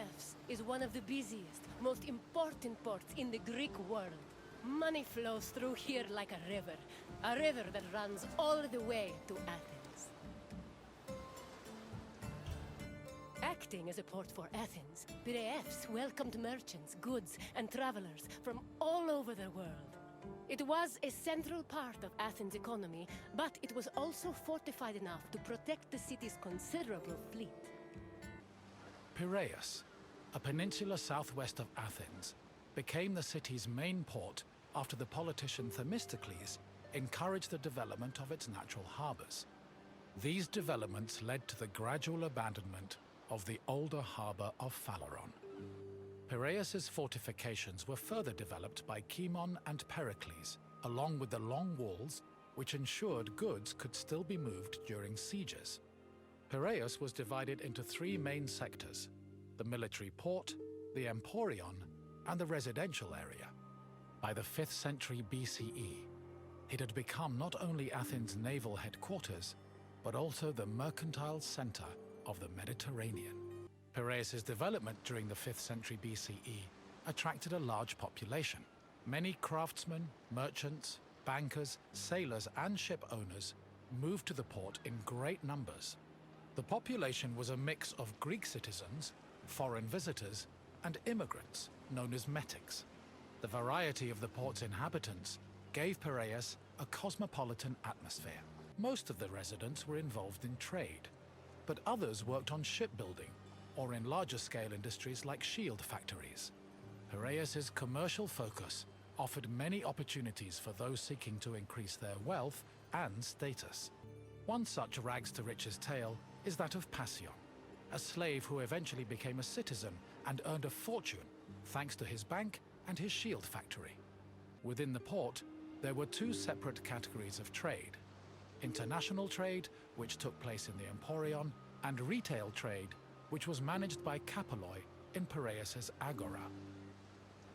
Piraeus is one of the busiest, most important ports in the Greek world. Money flows through here like a river that runs all the way to Athens. Acting as a port for Athens, Piraeus welcomed merchants, goods, and travelers from all over the world. It was a central part of Athens' economy, but it was also fortified enough to protect the city's considerable fleet. Piraeus, a peninsula southwest of Athens, became the city's main port after the politician Themistocles encouraged the development of its natural harbors. These developments led to the gradual abandonment of the older harbor of Phaleron. Piraeus's fortifications were further developed by Cimon and Pericles, along with the long walls which ensured goods could still be moved during sieges. Piraeus was divided into three main sectors: the military port, the emporion, and the residential area. By the 5th century BCE, it had become not only Athens' naval headquarters, but also the mercantile center of the Mediterranean. Piraeus' development during the 5th century BCE attracted a large population. Many craftsmen, merchants, bankers, sailors, and ship owners moved to the port in great numbers. The population was a mix of Greek citizens, foreign visitors, and immigrants, known as metics. The variety of the port's inhabitants gave Piraeus a cosmopolitan atmosphere. Most of the residents were involved in trade, but others worked on shipbuilding or in larger-scale industries like shield factories. Piraeus' commercial focus offered many opportunities for those seeking to increase their wealth and status. One such rags-to-riches tale is that of Passion, a slave who eventually became a citizen and earned a fortune thanks to his bank and his shield factory. Within the port, there were two separate categories of trade: international trade, which took place in the emporion, and retail trade, which was managed by Kapoloi in Piraeus' agora.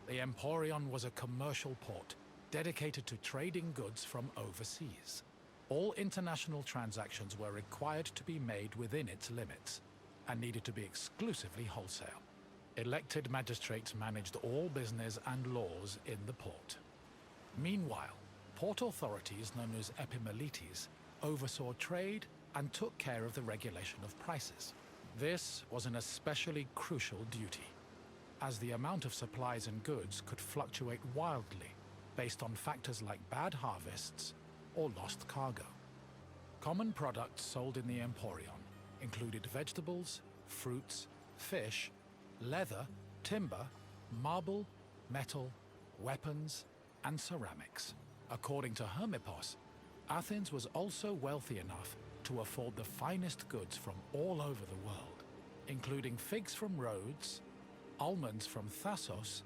The emporion was a commercial port dedicated to trading goods from overseas. All international transactions were required to be made within its limits and needed to be exclusively wholesale. Elected magistrates managed all business and laws in the port. Meanwhile, port authorities known as epimeletes oversaw trade and took care of the regulation of prices. This was an especially crucial duty, as the amount of supplies and goods could fluctuate wildly based on factors like bad harvests or lost cargo. Common products sold in the emporion included vegetables, fruits, fish, leather, timber, marble, metal, weapons, and ceramics. According to Hermippos, Athens was also wealthy enough to afford the finest goods from all over the world, including figs from Rhodes, almonds from Thassos,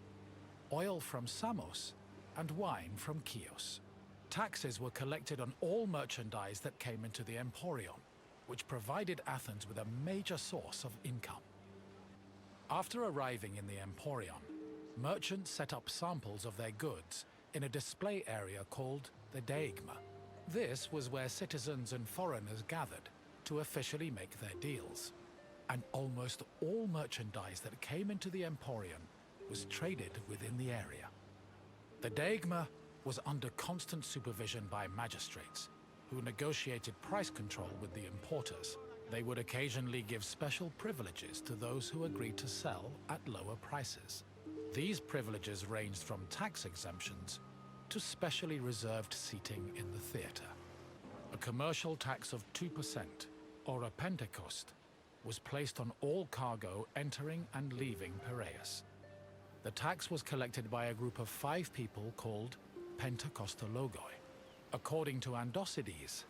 oil from Samos, and wine from Chios. Taxes were collected on all merchandise that came into the emporion, which provided Athens with a major source of income. After arriving in the emporion, merchants set up samples of their goods in a display area called the Deigma. This was where citizens and foreigners gathered to officially make their deals. And almost all merchandise that came into the emporion was traded within the area. The Deigma was under constant supervision by magistrates, who negotiated price control with the importers. They would occasionally give special privileges to those who agreed to sell at lower prices. These privileges ranged from tax exemptions to specially reserved seating in the theater. A commercial tax of 2%, or a pentecost, was placed on all cargo entering and leaving Piraeus. The tax was collected by a group of 5 people called Pentekostologoi. According to Andocides,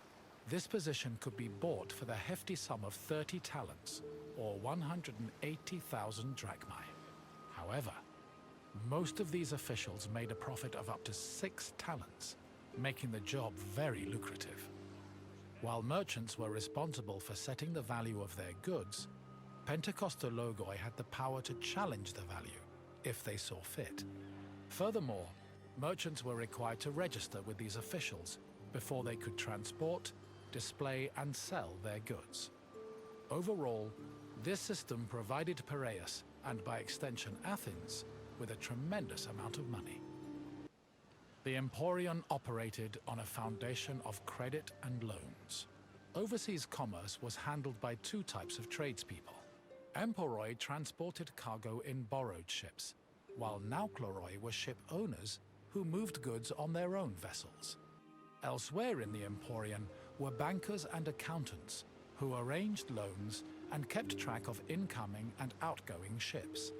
this position could be bought for the hefty sum of 30 talents, or 180,000 drachmae. However, most of these officials made a profit of up to 6 talents, making the job very lucrative. While merchants were responsible for setting the value of their goods, Pentekostologoi had the power to challenge the value if they saw fit. Furthermore, merchants were required to register with these officials before they could transport, display, and sell their goods. Overall, this system provided Piraeus and by extension Athens, with a tremendous amount of money. The Emporion operated on a foundation of credit and loans. Overseas commerce was handled by two types of tradespeople. Emporoi transported cargo in borrowed ships, while Naukleroi were ship owners who moved goods on their own vessels. Elsewhere in the Emporion were bankers and accountants who arranged loans and kept track of incoming and outgoing ships.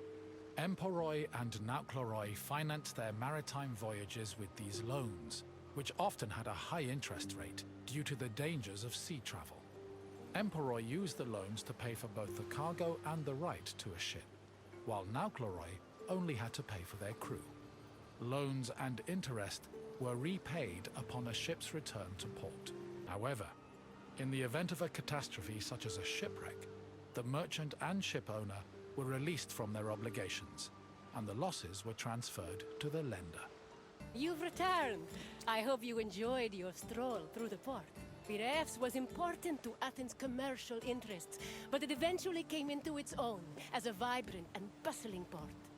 Emporoi and Naukleroi financed their maritime voyages with these loans, which often had a high interest rate due to the dangers of sea travel. Emporoi used the loans to pay for both the cargo and the right to a ship, while Naukleroi only had to pay for their crew. Loans and interest were repaid upon a ship's return to port. However, in the event of a catastrophe such as a shipwreck, the merchant and ship owner were released from their obligations, and the losses were transferred to the lender. You've returned! I hope you enjoyed your stroll through the port. Piraeus was important to Athens' commercial interests, but it eventually came into its own as a vibrant and bustling port.